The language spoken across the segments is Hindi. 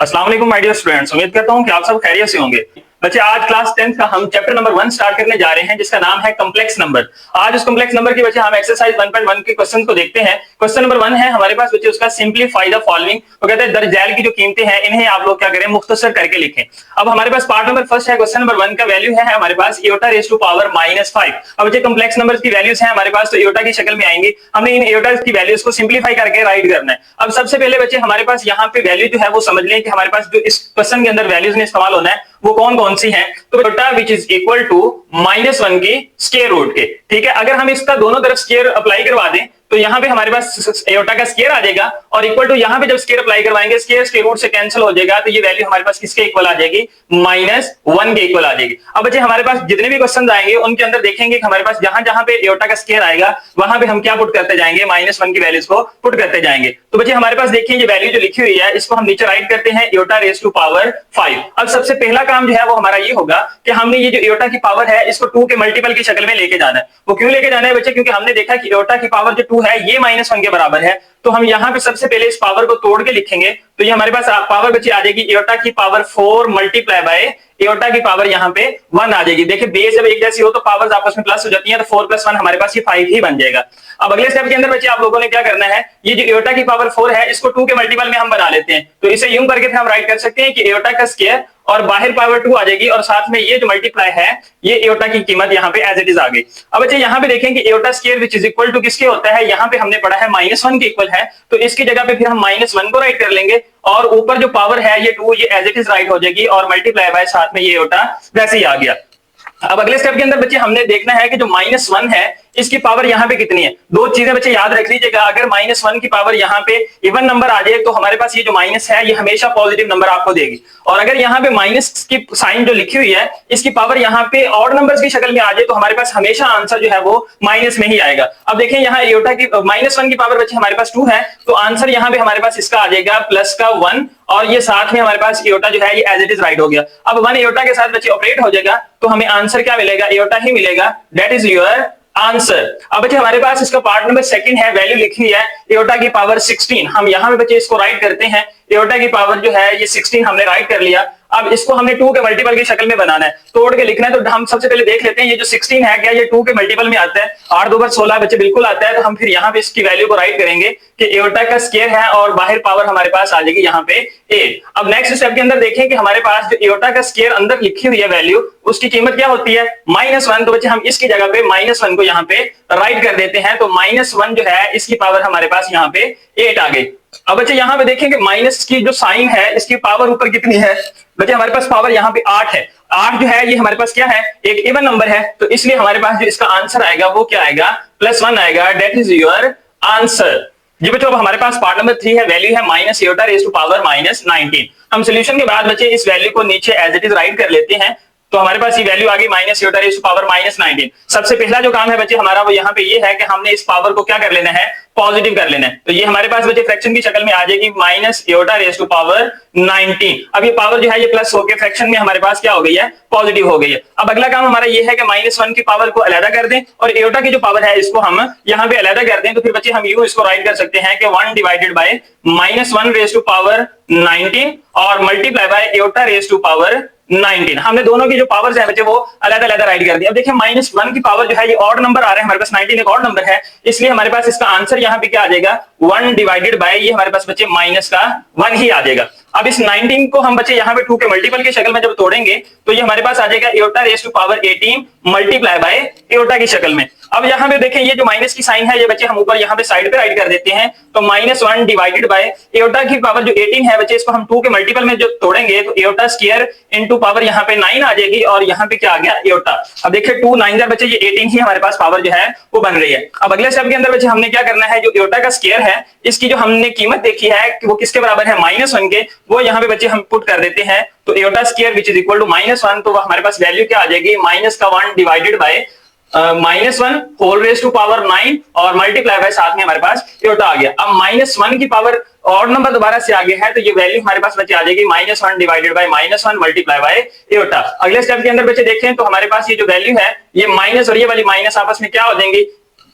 अस्सलाम वालेकुम माय डियर स्टूडेंट्स, उम्मीद करता हूं कि आप सब खैरियत से होंगे। बच्चे आज क्लास 10th का हम चैप्टर नंबर 1 स्टार्ट करने जा रहे हैं जिसका नाम है कॉम्प्लेक्स नंबर। आज उस कॉम्प्लेक्स नंबर की बच्चे हम एक्सरसाइज 1.1 के क्वेश्चन को देखते हैं। क्वेश्चन नंबर 1 है हमारे पास बच्चे, उसका सिंपलीफाई द फॉलोइंग। वो कहते हैं दरजैल की जो कीमतें हैं इन्हें आप लोग क्या करें, मुख्तसर करके लिखें। अब हमारे पास पार्ट नंबर फर्स्ट है, क्वेश्चन नंबर 1 का वैल्यू है हमारे पास इयोटा रेज़ टू पावर -5। अब बच्चे कॉम्प्लेक्स नंबर्स की वैल्यूज हैं हमारे पास तो इयोटा की शक्ल में आएंगी। हमने इन इयोटा की वैल्यूज को सिंपलीफाई करके राइट करना है। अब सबसे पहले बच्चे हमारे पास यहाँ पे वैल्यू जो है वो समझ लें कि हमारे पास जो इस क्वेश्चन के अंदर वैल्यूज में इस्तेमाल होना है वो कौन कौन सी हैं। तो बेटा विच इज इक्वल टू -1 की स्क्वायर रूट के, ठीक है। अगर हम इसका दोनों तरफ स्क्वायर अप्लाई करवा दें तो यहाँ पे हमारे पास एयोटा का स्क्वायर आ जाएगा और इक्वल टू यहाँ पे जब स्क्वायर अप्लाई करवाएंगे स्क्वायर स्क्वायर रूट से कैंसिल हो जाएगा, तो ये वैल्यू हमारे पास किसके इक्वल आ जाएगी, -1 के इक्वल आ जाएगी। अब बच्चे हमारे पास जितने भी क्वेश्चन आएंगे उनके अंदर देखेंगे कि हमारे पास जहां जहां पे एयोटा का स्क्वायर आएगा वहां पे हम क्या पुट करते जाएंगे, -1 की वैल्यूज को पुट करते जाएंगे। तो बच्चे हमारे पास देखिए ये वैल्यू जो लिखी हुई है इसको हम नीचे राइट करते हैं एयोटा रेज़ टू पावर 5। अब सबसे पहला काम जो है वो हमारा ये होगा कि हमने ये जो एयोटा की पावर है इसको 2 के मल्टीपल की शक्ल में लेके जाना है। वो क्यों लेके जाना है बच्चे, क्योंकि हमने देखा कि एयोटा की पावर जो 2 है ये -1 के बराबर है। तो हम यहाँ पे सबसे पहले इस पावर को तोड़ के लिखेंगे तो ये हमारे पास पावर बच्चे आ जाएगी एयोटा की पावर 4 मल्टीप्लाई बाय एयोटा की पावर यहाँ पे 1 आ जाएगी। देखिए बेस जब एक जैसी हो तो पावर्स आपस में प्लस हो जाती हैं, तो 4 + 1 हमारे पास ये 5 ही बन जाएगा। अब अगले स्टेप के अंदर बच्चे आप लोगों ने क्या करना है, ये जो एयोटा की पावर 4 है इसको 2 के मल्टीपल में हम बना लेते हैं। तो इसे यूं करके फिर हम राइट कर सकते हैं कि एयोटा का स्क्वायर और बाहर पावर 2 आ जाएगी और साथ में ये जो मल्टीप्लाई है ये एयोटा की कीमत यहाँ पे एज इट इज आ गई। अब बच्चे यहाँ पे देखें कि iota square which is equal to किसके होता है, यहाँ पे हमने पढ़ा है -1 के इक्वल है, तो इसकी जगह पे फिर हम -1 को राइट कर लेंगे और ऊपर जो पावर है ये 2 ये एज इट इज राइट हो जाएगी और मल्टीप्लाई बाय साथ में ये एयोटा वैसे ही आ गया। अब अगले स्टेप के अंदर बच्चे हमने देखना है कि जो -1 है इसकी पावर यहाँ पे कितनी है। दो चीजें बच्चे याद रख लीजिएगा, अगर -1 की पावर यहाँ पे इवन नंबर आ जाए तो हमारे पास ये जो माइनस है ये हमेशा पॉजिटिव नंबर आपको देगी, और अगर यहाँ पे माइनस की साइन जो लिखी हुई है इसकी पावर यहाँ पे ऑड नंबर्स की शक्ल में आ जाए तो हमारे पास हमेशा आंसर जो है वो माइनस में ही आएगा। अब देखिए यहाँ एयोटा की -1 की पावर बच्चे हमारे पास 2 है तो आंसर यहाँ पे हमारे पास इसका आ जाएगा प्लस का 1 और ये साथ में हमारे पास एयोटा जो है ये एज इट इज राइट हो गया। अब 1 एयोटा के साथ बच्चे ऑपरेट हो जाएगा तो हमें आंसर क्या मिलेगा, एयोटा ही मिलेगा, दैट इज योर आंसर। अब बच्चे हमारे पास इसका पार्ट नंबर 2 है, वैल्यू लिखी है एयोटा की पावर 16। हम यहाँ पे बच्चे इसको राइट करते हैं, एयोटा की पावर जो है ये 16 हमने राइट कर लिया। अब इसको हमने 2 के मल्टीपल की शक्ल में बनाना है, तोड़ के लिखना है। तो हम सबसे पहले देख लेते हैं ये जो 16 है क्या ये 2 के मल्टीपल में आता है, 8 2 = 16 बच्चे बिल्कुल आता है। तो हम फिर यहाँ पे इसकी वैल्यू को राइट करेंगे कि एयोटा का स्क्वायर है और बाहर पावर हमारे पास आ जाएगी यहाँ पे 8। अब नेक्स्ट स्टेप के अंदर देखें कि हमारे पास जो एयोटा का स्क्वायर अंदर लिखी हुई है वैल्यू उसकी कीमत क्या होती है, -1। तो बच्चे हम इसकी जगह पे -1 को यहाँ पे राइट कर देते हैं, तो -1 जो है इसकी पावर हमारे पास यहाँ पे 8 आ गई। अब बच्चे यहाँ पे देखेंगे माइनस की जो साइन है इसकी पावर ऊपर कितनी है, बच्चे हमारे पास पावर यहाँ पे 8 है। 8 जो है ये हमारे पास क्या है, एक इवन नंबर है, तो इसलिए हमारे पास जो इसका आंसर आएगा वो क्या आएगा, +1 आएगा, दैट इज योर आंसर। जी बच्चों अब हमारे पास पार्ट नंबर 3 है, वैल्यू है minus iota raise to power -19। हम सोल्यूशन के बाद बच्चे इस वैल्यू को नीचे एज इट इज राइट कर लेते हैं, तो हमारे पास ये वैल्यू आ गई minus iota raise to power -19। सबसे पहला जो काम है बच्चे हमारा वो यहाँ पे ये है कि हमने इस पावर को क्या कर लेना है, पॉजिटिव कर लेना है। तो ये हमारे पास बच्चे फ्रैक्शन की शक्ल में आ जाएगी minus iota raise to power 19। अब ये पावर जो है ये प्लस होकर फ्रैक्शन में हमारे पास क्या हो गई है, पॉजिटिव हो गई है। अब अगला काम हमारा ये है कि -1 की पावर को अलग कर दें और एयोटा की जो पावर है इसको हम यहाँ पे अलग कर दें। तो फिर बच्चे हम यूं इसको राइट कर सकते हैं कि 1 divided by -1 raise to power 19 और multiply by iota raise to power 19। हमने दोनों की जो पावर्स है बच्चे वो अलग अलग राइट कर दी। अब देखिए -1 की पावर जो है ये ऑड नंबर आ रहा है हमारे पास, 19 एक ऑड नंबर है, इसलिए हमारे पास इसका आंसर यहाँ पे क्या आ जाएगा, 1 डिवाइडेड बाय ये हमारे पास बच्चे माइनस का 1 ही आ जाएगा। अब इस 19 को हम बच्चे यहाँ पे 2 के मल्टीपल की शक्ल में जब तोड़ेंगे तो ये हमारे पास आ जाएगा iota raise to power 18 multiply by iota की शक्ल में। अब यहाँ पे देखें ये जो माइनस की साइन है ये बच्चे हम ऊपर यहाँ पे साइड पे राइट कर देते हैं, तो -1 डिवाइडेड बाय एयोटा की पावर जो 18 है बच्चे इसको हम 2 के मल्टीपल में जो तोड़ेंगे तो एयोटा स्क्वायर इनटू पावर यहाँ पे 9 आ जाएगी और यहाँ पे क्या आ गया, एयोटा। अब देखिए 2 9 बच्चे ये 18 ही हमारे पास पावर जो है वो बन रही है। अब अगले स्टेप के अंदर बच्चे हमने क्या करना है, जो एयोटा का स्क्वायर है इसकी जो हमने कीमत देखी है कि वो किसके बराबर है, -1 के, वो यहाँ पे बच्चे हम पुट कर देते हैं। तो iota square which is equal to -1, तो हमारे पास वैल्यू क्या आ जाएगी, -1 divided by -1 whole raise to power 9 और मल्टीप्लाई बाय साथ में हमारे पास एयोटा आ गया। अब -1 की पावर ऑड नंबर दोबारा से आ गया है तो ये वैल्यू हमारे पास बच्चे आ जाएगी -1 divided by -1 multiply by aorta. अगले स्टेप के अंदर बच्चे देखें तो हमारे पास ये जो वैल्यू है ये माइनस और ये वाली माइनस आपस में क्या हो जाएंगी,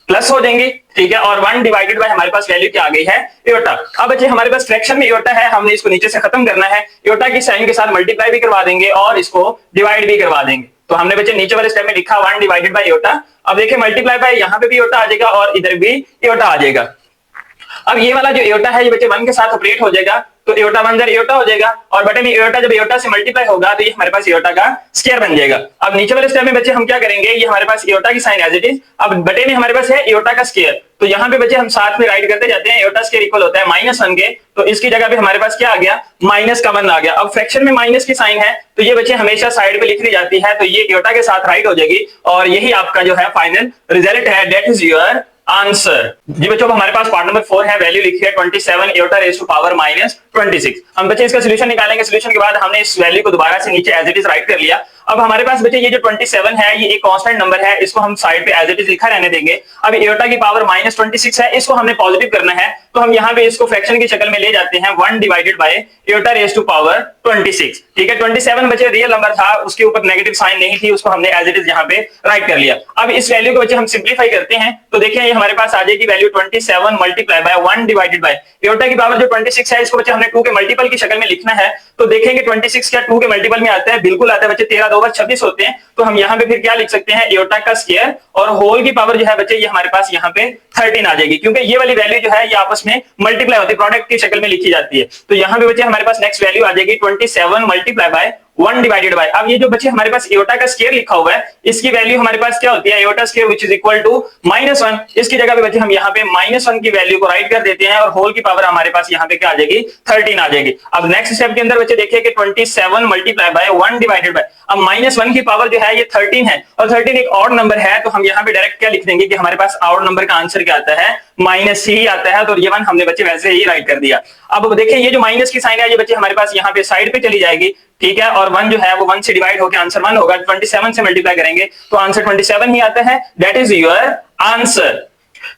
प्लस हो जाएंगी, ठीक है, और 1 डिवाइडेड बाय हमारे पास वैल्यू क्या आ गई है, एयोटा। अब बच्चे हमारे पास फ्रैक्शन में एयोटा है, हमने इसको नीचे से खत्म करना है, एयोटा की साइन के साथ मल्टीप्लाई भी करवा देंगे और इसको डिवाइड भी करवा देंगे। तो हमने बच्चे नीचे वाले स्टेप में लिखा 1 डिवाइडेड बाय एयोटा। अब देखिए मल्टीप्लाई बाय यहाँ पे भी एयोटा आ जाएगा और इधर भी एयोटा आ जाएगा। अब ये वाला जो एयोटा है ये बच्चे 1 के साथ ऑपरेट हो जाएगा, तो एयोटा 1 जर एयोटा हो जाएगा, और बटे में एयोटा जब एयोटा से मल्टीप्लाई होगा तो ये हमारे पास एयोटा का स्क्वायर बन जाएगा। अब नीचे वाले स्टेप में बच्चे हम क्या करेंगे, ये हमारे पास एयोटा की साइन एज इट इज, अब बटे में हमारे पास है एयोटा का स्क्वायर, तो यहाँ पे बच्चे हम साथ में राइट करते जाते हैं, एयोटा स्क्वायर इक्वल होता है -1 के, तो इसकी जगह पे हमारे पास क्या आ गया, माइनस का 1 आ गया। अब फ्रैक्शन में माइनस की साइन है तो ये बच्चे हमेशा साइड पे लिख ली जाती है, तो ये एयोटा के साथ राइट हो जाएगी और यही आपका जो है फाइनल रिजल्ट है, दैट इज योर आंसर। जी बच्चों हमारे पास पार्ट नंबर 4 है, वैल्यू लिखी है 27 एयोटा रेज़ टू पावर -26। हम बच्चे इसका सॉल्यूशन निकालेंगे, सॉल्यूशन के बाद हमने इस वैल्यू को दोबारा से नीचे एज इट इज राइट कर लिया। अब हमारे पास बच्चे ये जो 27 है ये एक कांस्टेंट नंबर है, इसको हम साइड पे एज इट इज लिखा रहने देंगे। अब एयोटा की पावर -26 है, इसको हमने पॉजिटिव करना है, तो हम यहाँ पे इसको फ्रैक्शन की शक्ल में ले जाते हैं 1 divided by iota raise to power 26, ठीक है। 27 बच्चे रियल नंबर था, उसके ऊपर नेगेटिव साइन नहीं थी, उसको हमने एज इट इज यहाँ पे राइट कर लिया। अब इस वैल्यू को बच्चे हम सिंप्लीफाई करते हैं, तो देखिए ये हमारे पास आ जाएगी value 27 multiply by 1 divided by iota की पावर जो 26 है, इसको बच्चे हमने 2 के मल्टीपल की शक्ल में लिखना है, तो देखेंगे 26 क्या 2 के मल्टीपल में आता है, बिल्कुल आता है बच्चे, 13 2 26 होते हैं, तो हम यहाँ पे फिर क्या लिख सकते हैं, एयोटा का स्क्वायर और होल की पावर जो है बच्चे ये हमारे पास यहाँ पे 13 आ जाएगी, क्योंकि ये वाली वैल्यू जो है ये आपस में मल्टीप्लाई होती है, प्रोडक्ट की शक्ल में लिखी जाती है। तो यहाँ पे बच्चे हमारे पास नेक्स्ट वैल्यू आ जाएगी 27 मल्टीप्लाई बाय 1 डिवाइडेड बाय, अब ये जो बच्चे हमारे पास एयोटा का स्क्वायर लिखा हुआ है, इसकी वैल्यू हमारे पास क्या होती है, iota square which is equal to -1, इसकी जगह पे बच्चे हम यहाँ पे -1 की वैल्यू को राइट कर देते हैं और होल की पावर हमारे पास यहाँ पे क्या आ जाएगी, 13 आ जाएगी। अब नेक्स्ट स्टेप के अंदर बच्चे देखिए कि 27 मल्टीप्लाई बाय 1 डिवाइडेड बाय, अब -1 की पावर जो है ये 13 है और 13 एक ऑड नंबर है, तो हम यहाँ पे डायरेक्ट क्या लिख देंगे कि हमारे पास ऑड नंबर का आंसर क्या आता है, माइनस ही आता है, तो ये 1 हमने बच्चे वैसे ही राइट कर दिया। अब देखिए ये जो माइनस की साइन है ये बच्चे हमारे पास यहाँ पे साइड पे चली जाएगी, ठीक है, और 1 जो है वो 1 से डिवाइड होकर आंसर 1 होगा, 27 से मल्टीप्लाई करेंगे तो आंसर 27 ही आता है, दैट इज योर आंसर।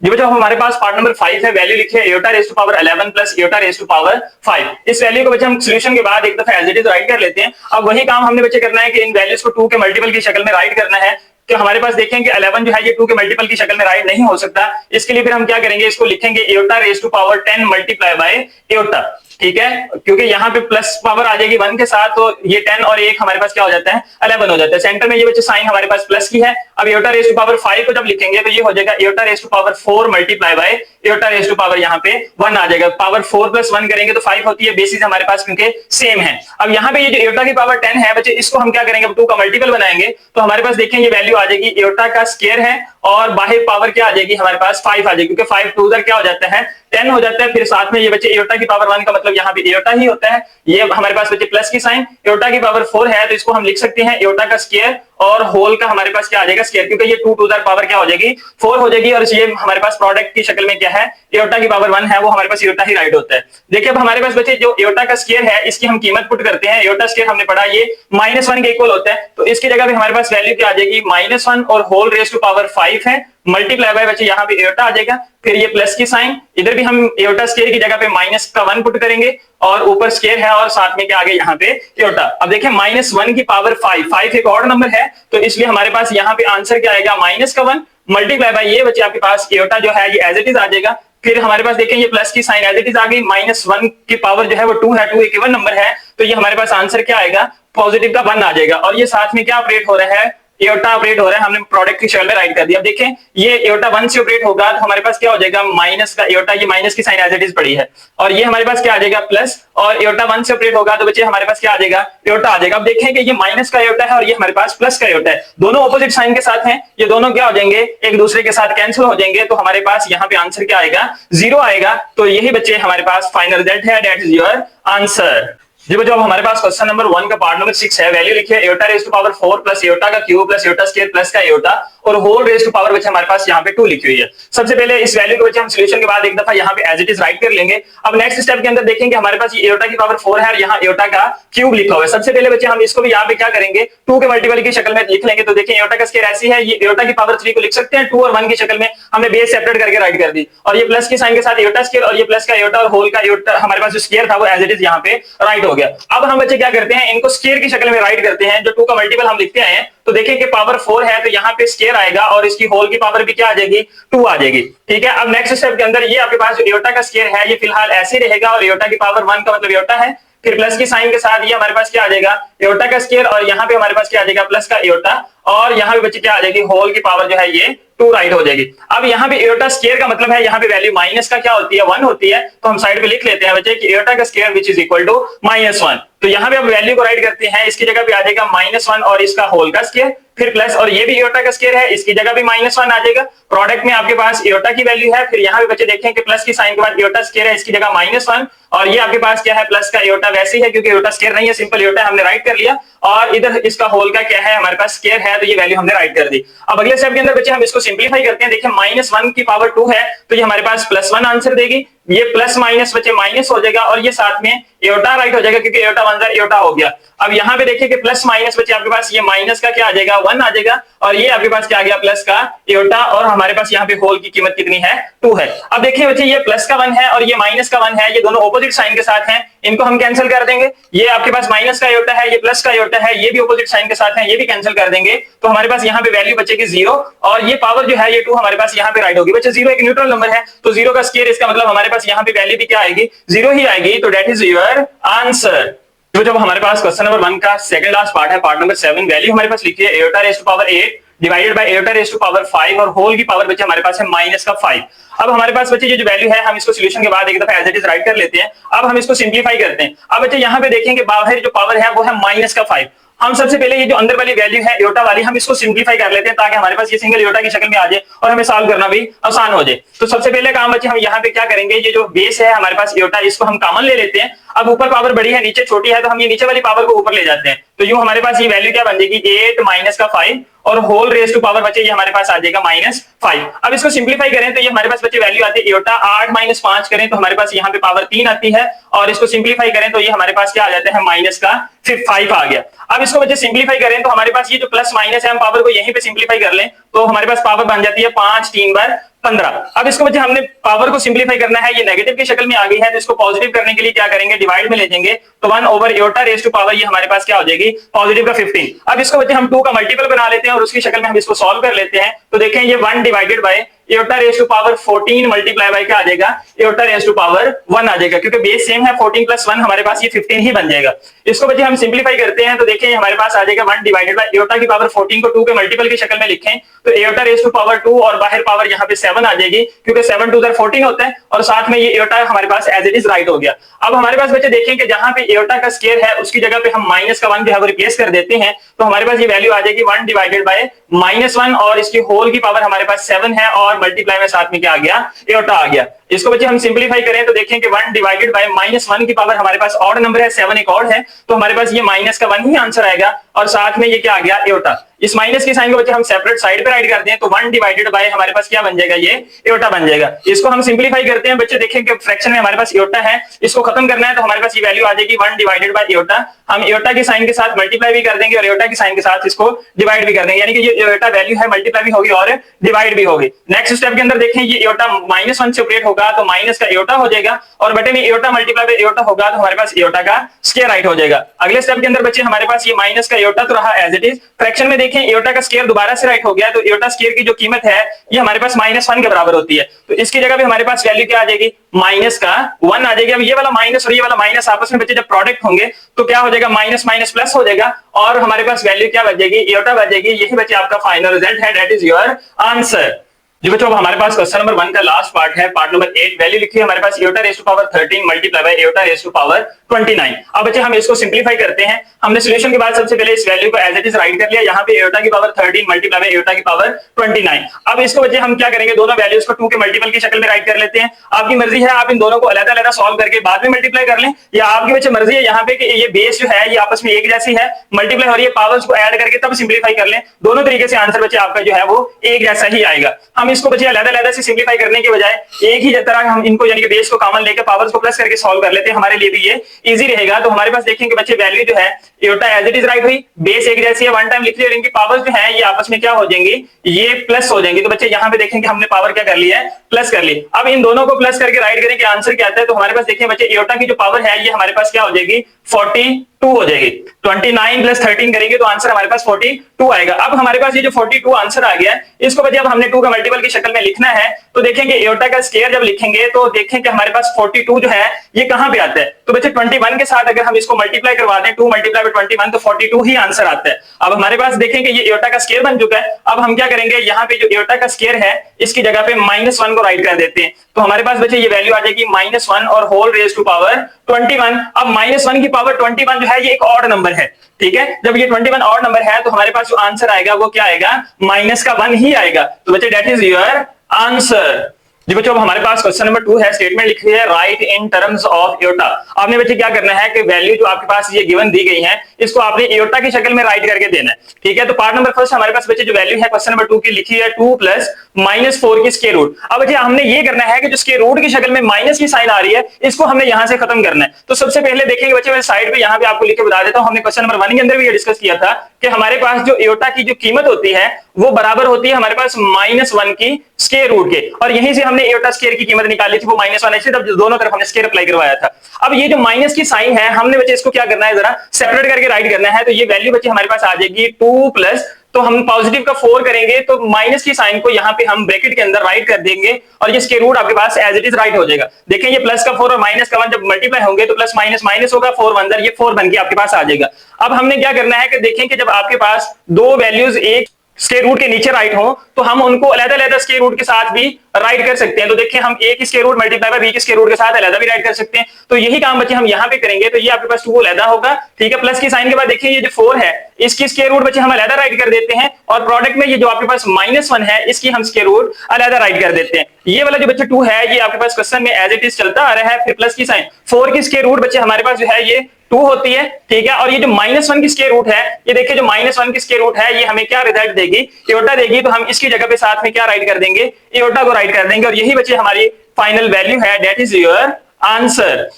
जी बच्चों हमारे पास पार्ट नंबर 5 है, वैल्यू लिखिए iota raise to power 11 plus iota raise to power 5। इस वैल्यू को बच्चे हम सॉल्यूशन के बाद एक दफा एज इट इज राइट कर लेते हैं। अब वही काम हमने बच्चे करना है कि इन वैल्यूज को 2 के मल्टीपल की शक्ल में राइट करना है, तो हमारे पास देखें कि 11 जो है ये 2 के मल्टीपल की शक्ल में राइट नहीं हो सकता, इसके लिए फिर हम क्या करेंगे, इसको लिखेंगे iota raise to power 10 multiply by iota, ठीक है, क्योंकि यहाँ पे प्लस पावर आ जाएगी 1 के साथ, तो ये 10 और 1 हमारे पास क्या हो जाता है, 11 हो जाता है। सेंटर में ये बच्चे साइन हमारे पास प्लस की है। अब एयोटा रेज़ टू पावर 5 को जब लिखेंगे तो ये हो जाएगा iota raise to power 4 multiply by iota raise to power यहाँ पे 1 आ जाएगा, पावर 4 प्लस 1 करेंगे तो 5 होती है, बेसिस हमारे पास क्योंकि सेम है। अब यहाँ पे ये जो एयोटा की पावर 10 है बच्चे, इसको हम क्या करेंगे, 2 का मल्टीपल बनाएंगे, तो हमारे पास देखें ये वैल्यू आ जाएगी, एयोटा का स्क्वायर है और बाहर पावर क्या आ जाएगी हमारे पास 5 आ जाएगी, क्योंकि 5 2 उधर क्या हो जाता है 10 हो जाता है, फिर साथ में ये बच्चे एयोटा की पावर 1 का मतलब यहाँ पे एयोटा ही होता है, ये हमारे पास बच्चे प्लस की साइन, एयोटा की पावर 4 है तो इसको हम लिख सकते हैं एयोटा का स्क्वायर और होल का हमारे पास क्या आ जाएगा स्क्वायर, क्योंकि ये 2 टू द पावर क्या हो जाएगी 4 हो जाएगी, और ये हमारे पास प्रोडक्ट की शक्ल में क्या है, एयोटा की पावर 1 है, वो हमारे पास एयोटा ही राइट होता है। देखिए अब हमारे पास बच्चे जो एयोटा का स्क्वायर है इसकी हम कीमत पुट करते हैं, एयोटा स्क्वायर हमने पढ़ा ये -1 के इक्वल होता है, तो इसकी जगह पे हमारे पास वैल्यू क्या आ जाएगी, -1 और होल रेज़ टू पावर 5 है, मल्टीप्लाई बाय बच्चे यहाँ पे एयोटा आ जाएगा, फिर ये प्लस की साइन, इधर भी हम एयोटा स्क्वायर की जगह पे माइनस का 1 पुट करेंगे और ऊपर स्क्वायर है और साथ में क्या आ गया यहाँ पे एयोटा। अब देखिए -1 की पावर 5 एक ऑड नंबर है, तो इसलिए हमारे पास यहाँ पे आंसर क्या आएगा, माइनस का 1 मल्टीप्लाई बाय ये बच्चे आपके पास एयोटा जो है ये एज इट इज आ जाएगा, फिर हमारे पास देखें ये प्लस की साइन एज इट इज आ गई, -1 की पावर जो है वो 2 है, 2 एक इवन नंबर है, तो ये हमारे पास आंसर क्या आएगा, पॉजिटिव का 1 आ जाएगा, और ये साथ में क्या ऑपरेट हो रहा है, एयोटा ऑपरेट हो रहा है, हमने प्रोडक्ट की शक्ल में राइट कर दिया। अब देखें ये एयोटा 1 से ऑपरेट होगा तो हमारे पास क्या हो जाएगा, माइनस का एयोटा, ये माइनस की साइन एज इट इज पड़ी है, और ये हमारे पास क्या आ जाएगा प्लस, और एयोटा 1 से ऑपरेट होगा तो बच्चे हमारे पास क्या आ जाएगा, एयोटा आ जाएगा। अब देखें कि ये माइनस का एयोटा है और ये हमारे पास प्लस का एयोटा है, दोनों ऑपोजिट साइन के साथ हैं, ये दोनों क्या हो जाएंगे, एक दूसरे के साथ कैंसिल हो जाएंगे, तो हमारे पास यहाँ पे आंसर क्या आएगा, 0 आएगा। तो यही बच्चे हमारे पास फाइनल रिजल्ट है, दैट इज योर आंसर। जी बच्चों अब हमारे पास क्वेश्चन नंबर 1 का पार्ट नंबर 6 है, वैल्यू लिखिए iota raise to power 4 plus iota का cube plus iota square plus का एयोटा और होल रेज़ टू पावर बच्चे हमारे पास यहाँ पे 2 लिखी हुई है। सबसे पहले इस वैल्यू को बच्चे हम सॉल्यूशन के बाद एक दफा यहाँ पे एज इट इज राइट कर लेंगे। अब नेक्स्ट स्टेप के अंदर देखेंगे हमारे पास ये एयोटा की पावर 4 है और यहाँ एयोटा का क्यूब लिखा हुआ है। सबसे पहले बच्चे हम इसको भी यहाँ पे क्या करेंगे, 2 के मल्टीपल की शक्ल में लिख लेंगे, तो देखिए एयोटा का स्क्वायर ऐसी है, ये एयोटा की पावर 3 को लिख सकते हैं 2 और 1 की शक्ल में, हमने बेस सेपरेट करके राइट कर दी, और ये प्लस की साइन के साथ एयोटा स्क्वायर और ये प्लस का एयोटा और होल का एयोटा हमारे पास जो स्क्वायर था वो एज इट इज यहाँ पे राइट हो गया। गया। अब हम बच्चे क्या करते हैं, इनको स्क्वायर की शक्ल में राइट करते हैं। जो 2 का मल्टीपल हम लिखते आए हैं, तो देखें कि पावर 4 है तो यहाँ पे स्क्वायर आएगा और इसकी होल की पावर भी क्या आ जाएगी, 2 आ जाएगी। ठीक है, अब नेक्स्ट स्टेप के अंदर ये आपके पास जो एयोटा का स्क्वायर है ये फिलहाल ऐसे रहेगा और एयोटा की पावर 1 का मतलब एयोटा है, फिर प्लस की साइन के साथ ये हमारे पास क्या आ जाएगा, एयोटा का स्क्वायर, और यहाँ पे हमारे पास क्या आ जाएगा, प्लस का एयोटा, और यहाँ पे बच्चे क्या आ जाएगी, होल की पावर जो है ये 2 राइट हो जाएगी। अब यहाँ पे एयोटा स्क्वायर का मतलब है यहाँ पे वैल्यू माइनस का क्या होती है, 1 होती है, तो हम साइड पे लिख लेते हैं बच्चे कि एयोटा का square which is equal to -1। तो यहाँ पे अब वैल्यू को राइट करते हैं, इसकी जगह पे आ जाएगा -1 और इसका होल का स्क्वायर, फिर प्लस, और ये भी एयोटा का स्क्वायर है, इसकी जगह भी -1 आ जाएगा। प्रोडक्ट में आपके पास एयोटा की वैल्यू है, फिर यहाँ पे बच्चे देखें कि प्लस की साइन के बाद एयोटा स्क्वायर है, इसकी जगह -1, और ये आपके पास क्या है, प्लस का एयोटा वैसे ही है क्योंकि एयोटा स्क्वायर नहीं है, सिंपल एयोटा हमने राइट कर लिया, और इधर इसका होल का क्या है, हमारे पास स्क्वायर है, तो ये वैल्यू हमने राइट कर दी। अब अगले स्टेप के अंदर बच्चे हम इसको सिंपलीफाई करते हैं। देखिए -1 की पावर 2 है तो ये हमारे पास +1 आंसर देगी, ये प्लस माइनस बच्चे माइनस हो जाएगा, और ये साथ में एयोटा राइट हो जाएगा क्योंकि एयोटा 1 एयोटा हो गया। अब यहाँ पे देखिए कि प्लस माइनस बच्चे आपके पास ये माइनस का क्या आ जाएगा, 1 आ जाएगा, और ये आपके पास क्या आ गया, प्लस का एयोटा, और हमारे पास यहाँ पे होल की कीमत कितनी है, 2 है। अब देखिए बच्चे ये प्लस का 1 है और ये माइनस का 1 है, ये दोनों ऑपोजिट साइन के साथ हैं, इनको हम कैंसिल कर देंगे। ये आपके पास माइनस का एयोटा है, ये प्लस का एयोटा है, ये भी ऑपोजिट साइन के साथ है, ये भी कैंसिल कर देंगे, तो हमारे पास यहाँ पे वैल्यू बचेगी 0, और ये पावर जो है ये 2 हमारे पास यहाँ पे राइट होगी। बच्चे 0 एक न्यूट्रल नंबर है, तो 0 का स्क्वायर, इसका मतलब हमारे पास यहाँ पे वैल्यू भी क्या आएगी, 0 ही आएगी, तो दैट इज योर आंसर। तो जब हमारे पास क्वेश्चन नंबर 1 का सेकंड लास्ट पार्ट है, पार्ट नंबर 7, वैल्यू हमारे पास लिखी है iota raise to power 8 divided by iota raise to power 5, और होल की पावर बच्चे हमारे पास है माइनस का 5। अब हमारे पास बच्चे ये जो वैल्यू है हम इसको सॉल्यूशन के बाद एक दफा एज इट इज राइट कर लेते हैं। अब हम इसको सिंपलीफाई करते हैं। अब बच्चे यहाँ पे देखेंगे बाहर जो पावर है वो है माइनस का 5। हम सबसे पहले ये जो अंदर वाली वैल्यू है एयोटा वाली, हम इसको सिंपलीफाई कर लेते हैं ताकि हमारे पास ये सिंगल एयोटा की शक्ल में आ जाए और हमें सॉल्व करना भी आसान हो जाए। तो सबसे पहले काम बच्चे हम यहाँ पे क्या करेंगे, ये जो बेस है हमारे पास एयोटा, इसको हम कॉमन ले लेते हैं। अब ऊपर पावर बड़ी है नीचे छोटी है, तो हम ये नीचे वाली पावर को ऊपर ले जाते हैं, तो यूं हमारे पास ये वैल्यू क्या बन जाएगी, 8 माइनस का 5, और होल रेज़ टू पावर बच्चे ये हमारे पास आ जाएगा -5। अब इसको सिंपलीफाई करें तो ये हमारे पास बच्चे वैल्यू आती है एयोटा 8 - 5 करें तो हमारे पास यहाँ पे पावर 3 आती है, और इसको सिंपलीफाई करें तो ये हमारे पास क्या आ जाता है, माइनस का 5 आ गया। अब इसको बच्चे सिंपलीफाई करें तो हमारे पास ये जो प्लस माइनस है, हम पावर को यहीं पे सिंपलीफाई कर लें तो हमारे पास पावर बन जाती है 5 3 बार 15। अब इसको बच्चे हमने पावर को सिंपलीफाई करना है, ये नेगेटिव की शक्ल में आ गई है, तो इसको पॉजिटिव करने के लिए क्या करेंगे, डिवाइड में ले जाएंगे, तो 1 over iota raise to power ये हमारे पास क्या हो जाएगी, पॉजिटिव का 15। अब इसको बच्चे हम 2 का मल्टीपल बना लेते हैं और उसकी शक्ल में हम इसको सॉल्व कर लेते हैं। तो देखें ये 1 divided by iota raise to power 14 multiply by क्या आ जाएगा, एयोटा रेज़ टू पावर 1 आ जाएगा, क्योंकि बेस सेम है, 14 + 1 हमारे पास ये 15 ही बन जाएगा। इसको बच्चे हम सिंपलीफाई करते हैं तो देखें हमारे पास आ जाएगा 1 डिवाइडेड बाय एयोटा की पावर 14 को 2 के मल्टीपल की शक्ल में लिखें तो एयोटा रेज़ टू पावर 2 और बाहर पावर यहाँ पे 7 आ जाएगी, क्योंकि 7 2 14 होता है, और साथ में ये एयोटा हमारे पास एज इट इज राइट हो गया। अब हमारे पास बच्चे देखें कि जहां पे एयोटा का स्क्वायर है उसकी जगह पे हम माइनस का 1 जो है वो रिप्लेस कर देते हैं, तो हमारे पास ये वैल्यू आ जाएगी 1 डिवाइडेड बाय -1, और इसकी होल की पावर हमारे पास 7 है, और मल्टीप्लाई में साथ में क्या आ गया, एयोटा आ गया। इसको बच्चे हम सिंपलीफाई करें तो देखें कि 1 डिवाइडेड बाय -1 की पावर हमारे पास ऑड नंबर है, 7 एक ऑड है, तो हमारे पास ये माइनस का 1 ही आंसर आएगा, और साथ में ये क्या आ गया, एयोटा। इस माइनस की साइन को बच्चे हम सेपरेट साइड पे राइट करते हैं तो 1 डिवाइडेड बाय हमारे पास क्या बन जाएगा, ये एयोटा बन जाएगा। इसको हम सिंपलीफाई करते हैं बच्चे, देखें कि फ्रैक्शन में हमारे पास एयोटा है, इसको खत्म करना है तो हमारे पास ये वैल्यू आ जाएगी 1 डिवाइडेड बाय एयोटा। हम एयोटा की साइन के साथ मल्टीप्लाई भी कर देंगे और एयोटा की साइन के साथ इसको डिवाइड भी कर देंगे, यानी कि ये एयोटा वैल्यू है मल्टीप्लाई भी होगी और डिवाइड भी होगी। नेक्स्ट स्टेप के अंदर देखें ये एयोटा -1 से ऑपरेट होगा तो माइनस का एयोटा हो जाएगा, और बटे में एयोटा मल्टीप्लाई बाय एयोटा होगा तो हमारे पास एयोटा का स्क्वायर राइट हो जाएगा। अगले स्टेप के अंदर बच्चे हमारे पास ये माइनस का एयोटा तो रहा एज इट इज, फ्रैक्शन में देखें एयोटा का स्क्वायर दोबारा से राइट हो गया, तो एयोटा स्क्वायर की जो कीमत है ये हमारे पास -1 के बराबर होती है, तो इसकी जगह पे हमारे पास वैल्यू क्या आ जाएगी, माइनस का 1 आ जाएगी। अब ये वाला माइनस और ये वाला माइनस आपस में बच्चे जब प्रोडक्ट होंगे तो क्या हो जाएगा, माइनस माइनस प्लस हो जाएगा, और हमारे पास वैल्यू क्या बच जाएगी, एयोटा बच जाएगी। यही बच्चे आपका फाइनल रिजल्ट है, दैट इज योर आंसर। जी बच्चों, अब हमारे पास क्वेश्चन नंबर 1 का लास्ट पार्ट है, पार्ट नंबर 8, वैल्यू लिखी है हमारे पास iota raise to power 13 multiply by iota raise to power 29। अब बच्चे हम इसको सिंपलीफाई करते हैं। हमने सॉल्यूशन के बाद सबसे पहले इस वैल्यू को एज इट इज राइट कर लिया, यहाँ पे एयोटा की पावर 13 मल्टीप्लाई बाय एयोटा की पावर 29। अब इसको बच्चे हम क्या करेंगे, दोनों वैल्यूज को 2 के मल्टीपल की शक्ल में राइट कर लेते हैं। आपकी मर्जी है, आप इन दोनों को अलग-अलग सॉल्व करके बाद में मल्टीप्लाई कर लें, या आपकी बच्चे मर्जी है यहाँ पे कि ये बेस जो है ये आपस में एक जैसी है, मल्टीप्लाई हो रही है, पावर्स को ऐड करके तब सिंपलीफाई कर लें। दोनों तरीके से आंसर बच्चे आपका जो है वो एक जैसा ही आएगा। हम इसको बच्चे अलग-अलग से सिंपलीफाई करने के बजाय एक ही तरह हम इनको यानी कि बेस को कॉमन लेकर पावर्स को प्लस करके सॉल्व कर लेते हैं, हमारे लिए भी ये इजी रहेगा। तो हमारे पास देखेंगे बच्चे वैल्यू जो है iota as it is right हुई, बेस एक जैसी है, वन टाइम लिख लिया, और इनकी पावर्स जो है ये आपस में क्या हो जाएंगी, ये प्लस हो जाएंगी। तो बच्चे यहाँ पे देखेंगे हमने पावर क्या कर लिया है, प्लस कर ली। अब इन दोनों को प्लस करके राइट करें कि आंसर क्या आता है, तो हमारे पास देखिए बच्चे एयोटा की जो पावर है ये हमारे पास क्या हो जाएगी 42 हो जाएगी। 29 प्लस 13 करेंगे तो आंसर हमारे पास 42 आएगा। अब हमारे पास ये जो 42 आंसर आ गया है, इसको बच्चे अब हमने 2 का मल्टीपल की शक्ल में लिखना है। तो देखेंगे एयोटा का स्क्वायर जब लिखेंगे तो देखें कि हमारे पास 42 जो है ये कहां पे आता है, तो बच्चे 21 के साथ अगर हम इसको मल्टीप्लाई करवा दें 2 मल्टीप्लाई बाय 21 तो 42 ही आंसर आता है। अब हमारे पास देखेंगे ये एयोटा का स्क्वायर बन चुका है। अब हम क्या करेंगे, यहाँ पे जो एयोटा का स्क्वायर है इसकी जगह पे -1 को राइट कर देते हैं, तो हमारे पास बच्चे ये वैल्यू आ जाएगी -1 और होल रेज टू पावर 21। अब -1 की पावर 21 जो है ये एक ऑड नंबर है, ठीक है। जब ये 21 ऑड नंबर है तो हमारे पास जो आंसर आएगा वो क्या आएगा, -1 ही आएगा। तो बच्चे दैट इज योर आंसर। जी बच्चों, अब हमारे पास क्वेश्चन नंबर 2 है, स्टेटमेंट लिखी है right in terms of aorta. आपने बच्चे क्या करना है कि वैल्यू जो आपके पास ये गिवन दी गई है इसको आपने एयोटा की शक्ल में राइट करके देना है, ठीक है। तो पार्ट नंबर फर्स्ट हमारे पास बच्चे जो वैल्यू है क्वेश्चन नंबर 2 की लिखी है 2 प्लस -4 की स्क्वायर रूट। अब बच्चे हमने ये करना है कि जो स्क्वायर रूट की शक्ल में माइनस की साइन आ रही है इसको हमने यहां से खत्म करना है। तो सबसे पहले देखेंगे बच्चे, मैं साइड पे यहाँ पे आपको लिख के बता देता हूं, हमने क्वेश्चन नंबर 1 के अंदर भी ये डिस्कस किया था कि हमारे पास जो एयोटा की जो कीमत होती है वो बराबर होती है हमारे पास -1 की स्क्वायर रूट के, और यहीं से हमने एयोटा स्क्वायर की कीमत निकाली थी वो -1 ऐसे, तब दोनों तरफ हमने स्क्वायर अप्लाई करवाया था। अब ये जो माइनस की साइन है हमने बच्चे इसको क्या करना है, जरा सेपरेट करके राइट करना है। तो ये वैल्यू बच्चे हमारे पास आ जाएगी 2 प्लस, तो हम पॉजिटिव का 4 करेंगे तो माइनस की साइन को यहाँ पे हम ब्रैकेट के अंदर राइट कर देंगे और ये स्क्वायर रूट आपके पास एज इट इज राइट हो जाएगा। देखें ये प्लस का 4 और माइनस का 1 जब मल्टीप्लाई होंगे तो प्लस माइनस माइनस होगा, 4 1 ये 4 बन के आपके पास आ जाएगा। अब हमने क्या करना है कि देखें कि जब आपके पास दो वैल्यूज एक स्क्वायर रूट के नीचे राइट हो तो हम उनको अलग-अलग स्क्वायर रूट के साथ भी राइट कर सकते हैं। तो देखिए हम a की square root multiply by b की स्क्वायर रूट के साथ अलग भी राइट कर सकते हैं। तो यही काम बच्चे हम यहाँ पे करेंगे। तो ये आपके पास 2 अलग होगा, ठीक है। प्लस की साइन के बाद देखिए ये जो 4 है इसकी स्क्वायर रूट बच्चे हम अलग राइट कर देते हैं, और प्रोडक्ट में ये जो आपके पास -1 है इसकी हम स्क्वायर रूट अलग राइट कर देते हैं। ये वाला जो बच्चे 2 है ये आपके पास क्वेश्चन में एज इट इज चलता आ रहा है। फिर प्लस की साइन 4 की स्क्वायर रूट बच्चे हमारे पास जो है ये 2 होती है, ठीक है। और ये जो -1 की स्क्वायर रूट है, ये देखिए जो -1 की स्क्वायर रूट है ये हमें क्या रिजल्ट देगी, एयोटा देगी। तो हम इसकी जगह पे साथ में क्या राइट कर देंगे, एयोटा को राइट कर देंगे, और यही बच्चे हमारी फाइनल वैल्यू है, दैट इज योर आंसर।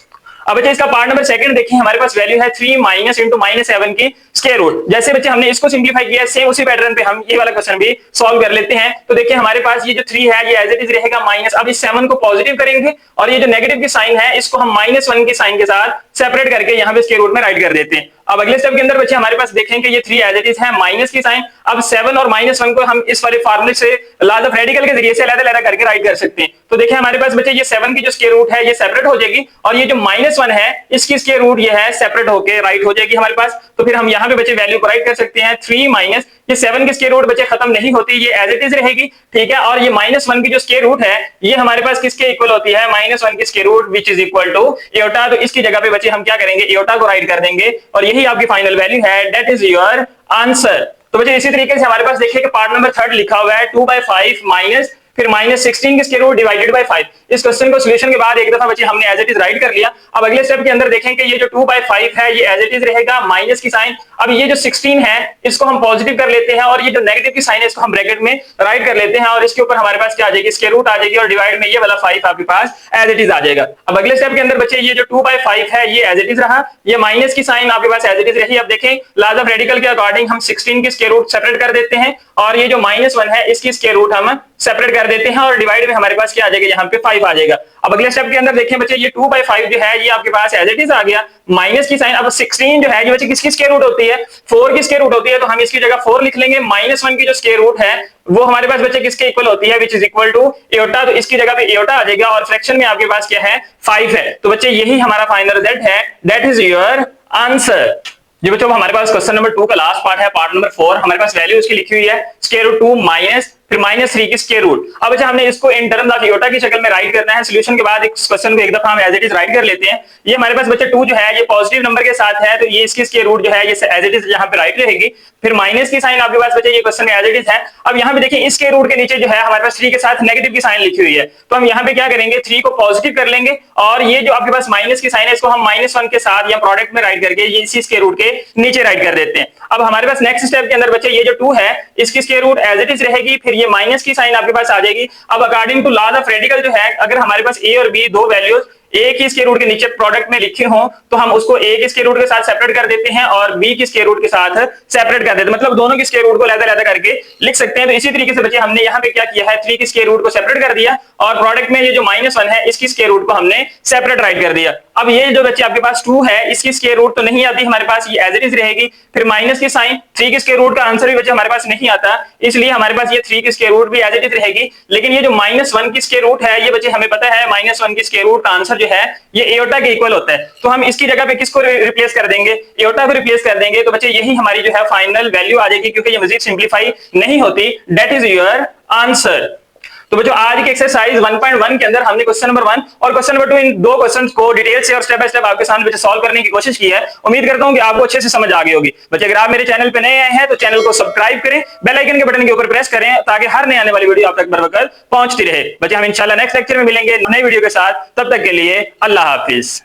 अब बच्चे इसका पार्ट नंबर सेकंड देखिए, हमारे पास वैल्यू है 3 माइनस इंटू -7 की स्क्वायर रूट। जैसे बच्चे हमने इसको सिंप्लीफाई किया सेम उसी पैटर्न पे हम ये वाला क्वेश्चन भी सॉल्व कर लेते हैं। तो देखिए हमारे पास ये जो 3 है ये एज इट इज रहेगा माइनस, अब इस 7 को पॉजिटिव करेंगे और ये जो नेगेटिव की साइन है इसको हम -1 की साइन के साथ सेपरेट करके यहाँ पे स्क्वायर रूट में राइट कर देते हैं। अब अगले स्टेप के अंदर बच्चे हमारे पास देखें कि ये 3 एज इट इज है माइनस की साइन। अब 7 और -1 को हम इस वाले फार्मूले से लॉज ऑफ रेडिकल के जरिए से अलग-अलग करके राइट कर सकते हैं। तो देखिए हमारे पास बच्चे ये 7 की जो स्क्वायर रूट है ये सेपरेट हो जाएगी, और ये जो -1 है इसकी स्क्वायर रूट ये है सेपरेट होके राइट हो जाएगी हमारे पास। तो फिर हम यहाँ पे बच्चे वैल्यू को राइट कर सकते हैं 3 माइनस ये 7 की स्क्वायर रूट बच्चे खत्म नहीं होती, ये एज इट इज रहेगी, ठीक है। और ये -1 की जो स्क्वायर रूट है ये हमारे पास किसके इक्वल होती है, -1 की square root which is equal to iota. तो इसकी जगह पे बच्चे हम क्या करेंगे, एयोटा को राइट कर देंगे, और यही आपकी फाइनल वैल्यू है, दैट इज योर आंसर। तो बच्चे इसी तरीके से हमारे पास देखिए कि पार्ट नंबर 3 लिखा हुआ है 2/5 माइनस फिर -16 की स्क्वायर रूट डिवाइडेड बाय 5। इस क्वेश्चन को सॉल्यूशन के बाद एक दफा बच्चे हमने एज इट इज राइट कर लिया। अब अगले स्टेप के अंदर देखें कि ये जो 2/5 है ये एज इट इज रहेगा माइनस की साइन। अब ये जो 16 है इसको हम पॉजिटिव कर लेते हैं, और ये जो नेगेटिव की साइन है इसको हम ब्रैकेट में राइट कर लेते हैं, और इसके ऊपर हमारे पास क्या आ जाएगी, स्क्वायर रूट आ जाएगी, और डिवाइड में ये वाला 5 आपके पास एज इट इज आ जाएगा। अब अगले स्टेप के अंदर बच्चे ये जो 2/5 है ये एज इट इज रहा, ये माइनस की साइन आपके पास एज इट इज रही। अब देखें लॉज ऑफ रेडिकल के अकॉर्डिंग हम 16 की स्क्वायर रूट सेपरेट कर देते हैं, और ये जो -1 है इसकी स्क्वायर रूट हम सेपरेट कर देते हैं, और डिवाइड में हमारे पास क्या आ जाएगा, यहाँ पे 5 आ जाएगा। अब अगले स्टेप के अंदर देखें बच्चे ये 2/5 जो है ये आपके पास एज इट इज आ गया, माइनस की साइन। अब 16 जो है ये बच्चे किसकी स्क्वायर रूट होती है, 4 की स्क्वायर रूट होती है, तो हम इसकी जगह 4 लिख लेंगे। -1 की जो स्क्वायर रूट है वो हमारे पास बच्चे किसके इक्वल होती है, which is equal to iota. तो इसकी जगह पे एयोटा आ जाएगा, और फ्रैक्शन में आपके पास क्या है, 5 है। तो बच्चे यही हमारा फाइनल रिजल्ट है, दैट इज योर आंसर। जी बच्चों, हमारे पास क्वेश्चन नंबर 2 का लास्ट पार्ट है, पार्ट नंबर 4। हमारे पास वैल्यू इसकी लिखी हुई है स्क्वायर रूट 2 माइनस फिर -3 की स्क्वायर रूट। अब अच्छा हमने इसको इन टर्म्स ऑफ एयोटा की शक्ल में राइट करना है। सॉल्यूशन के बाद इस क्वेश्चन को एक दफा हम एज इट इज राइट कर लेते हैं। ये हमारे पास बच्चे 2 जो है ये पॉजिटिव नंबर के साथ है, तो ये इसकी स्क्वायर रूट जो है ये एज इट इज यहाँ पे राइट रहेगी। फिर माइनस की साइन आपके पास बच्चे ये क्वेश्चन में एज इट इज है। अब यहाँ पे देखिए इस स्क्वायर रूट के नीचे जो है हमारे पास 3 के साथ नेगेटिव की साइन लिखी हुई है, तो हम यहाँ पे क्या करेंगे, 3 को पॉजिटिव कर लेंगे, और ये जो आपके पास माइनस की साइन है इसको हम -1 के साथ या प्रोडक्ट में राइट करके ये इसी स्क्वायर रूट के नीचे राइट कर देते हैं। अब हमारे पास नेक्स्ट स्टेप के अंदर बच्चे ये जो 2 है इसकी square root as it is रहेगी, फिर ये माइनस की साइन आपके पास आ जाएगी। अब according to laws of radical जो है, अगर हमारे पास a और b दो वैल्यूज ए की स्क्वायर रूट के नीचे प्रोडक्ट में लिखे हों तो हम उसको ए की स्क्वायर रूट के साथ सेपरेट कर देते हैं और बी की स्क्वायर रूट के साथ सेपरेट कर देते हैं, मतलब दोनों की स्क्वायर रूट को अलग-अलग करके लिख सकते हैं। तो इसी तरीके से बच्चे हमने यहाँ पे क्या किया है, 3 की स्क्वायर रूट को सेपरेट कर दिया और प्रोडक्ट में ये जो -1 है इसकी स्क्वायर रूट को हमने सेपरेट राइट कर दिया। अब ये जो बच्चे आपके पास 2 है इसकी स्क्वायर रूट तो नहीं आती हमारे पास, ये एज इट इज रहेगी। फिर माइनस की साइन, 3 की स्क्वायर रूट का आंसर भी बच्चे हमारे पास नहीं आता, इसलिए हमारे पास ये 3 की स्क्वायर रूट भी एज इट इज रहेगी। लेकिन ये जो -1 की स्क्वायर रूट है ये बच्चे हमें पता है -1 की स्क्वायर रूट का आंसर जो है ये एयोटा के इक्वल होता है। तो हम इसकी जगह पे किसको रिप्लेस कर देंगे, एयोटा को रिप्लेस कर देंगे। तो बच्चे यही हमारी जो है फाइनल वैल्यू आ जाएगी, क्योंकि ये मजीद सिंप्लीफाई नहीं होती। That is your answer. तो बच्चों आज की एक्सरसाइज 1.1 के अंदर हमने क्वेश्चन नंबर 1 और क्वेश्चन नंबर 2 इन दो क्वेश्चंस को डिटेल से और स्टेप बाय स्टेप आपके सामने बच्चे सॉल्व करने की कोशिश की है। उम्मीद करता हूं कि आपको अच्छे से समझ आ गई होगी। बच्चे अगर आप मेरे चैनल पे नए आए हैं तो चैनल को सब्सक्राइब करें, बेल आइकन के बटन के ऊपर प्रेस करें ताकि हर नए आने वाली वीडियो आप तक बरवकत पहुंचती रहे। बच्चे हम इंशाल्लाह नेक्स्ट लेक्चर में मिलेंगे नई वीडियो के साथ, तब तक के लिए अल्लाह हाफिज।